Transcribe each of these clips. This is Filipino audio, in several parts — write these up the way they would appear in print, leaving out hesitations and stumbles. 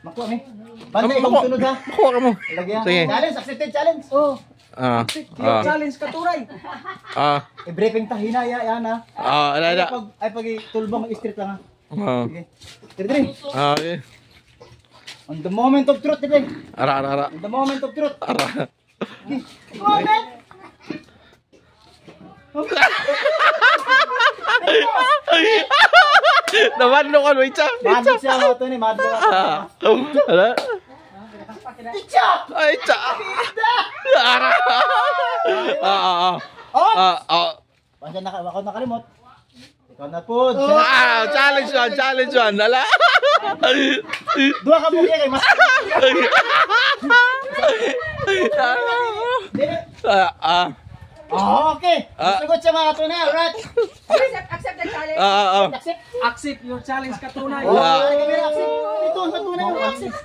Makuha mi. Banda ikaw sunod ha. Makuha ka mo. Lagyan. Sige. Challenge, accepted challenge. Oh. Challenge ka turay. I-briefing ta hinaya yan ha. Ala. Ay pag tulbang street lang ha. Sige. Dire. Okay. On the moment of truth, dire. Ara. On the moment of truth. Ara. Moment. Naman ka, Luisa. Madog siya mo ito ni madog ako. Ala. Icha! Ay, cha. Ara. Pasya ako nakalimot. Ikaw na po. Challenge one. Ala. Dua ka mukha kay mas. Okay. Sagot siya mga tunay. Alright. Accept the challenge. Accept your challenge ka tunay. Ito sa tunay yung accept.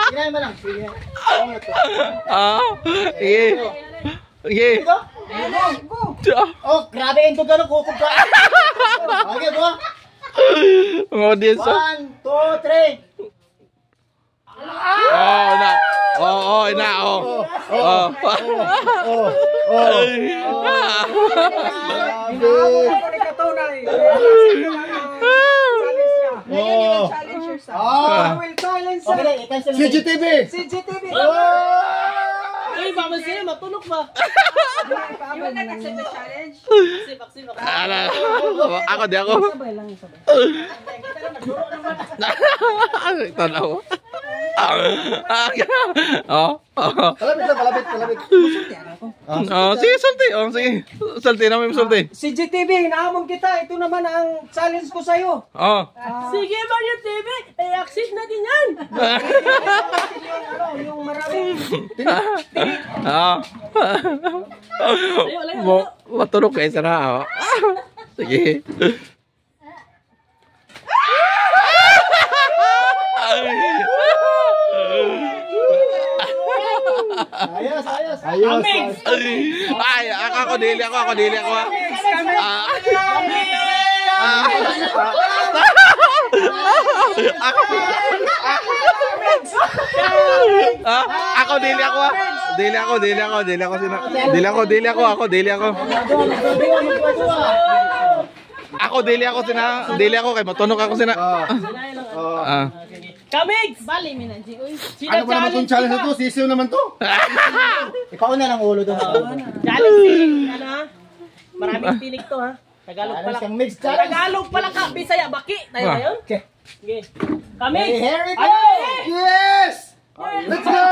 Ginahin mo lang. Sige. Sige. Go. Oh, grabe yung gano'n kukog ka. Okay, bro. Ang audience. 1, 2, 3. Challenge yourself. I will challenge you. CGTV. Ay, mama sila, matulog ba? You will not accept the challenge. Ako, di ako. Sabay lang, sabay. Tanaw. Kalabit. Sige, salti. Sige. Salti namin, salti. CGTV, hinahamon kita. Ito naman ang challenge ko sa'yo. Sige, Mario TV. I-accept natin yan. Yung maraming... Matulog kayo sana. Sige. Ayos. Ay, ako dili ako. Ako dili ako. Dili ako kay matunok ako sina. Kamigs! Bali, Minaji. Ano ba naman itong challenge na to? Sisiw naman to. Ikaw na lang ulo doon. Challenge, maraming tinig to ha. Tagalog pala. Tagalog pala ka. Bisaya, baki. Tayo na yun? Okay. Sige. Kamigs! Here we go! Yes! Let's go!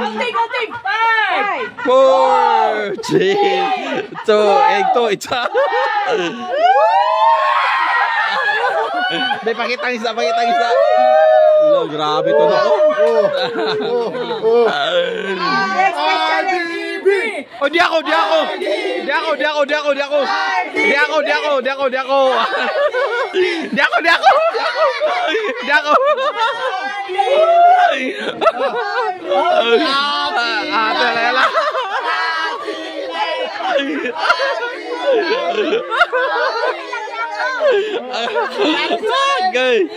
Gunting! 5! 4, 3, 2, 1, 2, May pakitang isa. Lo, grabe to na. Di ako. Good.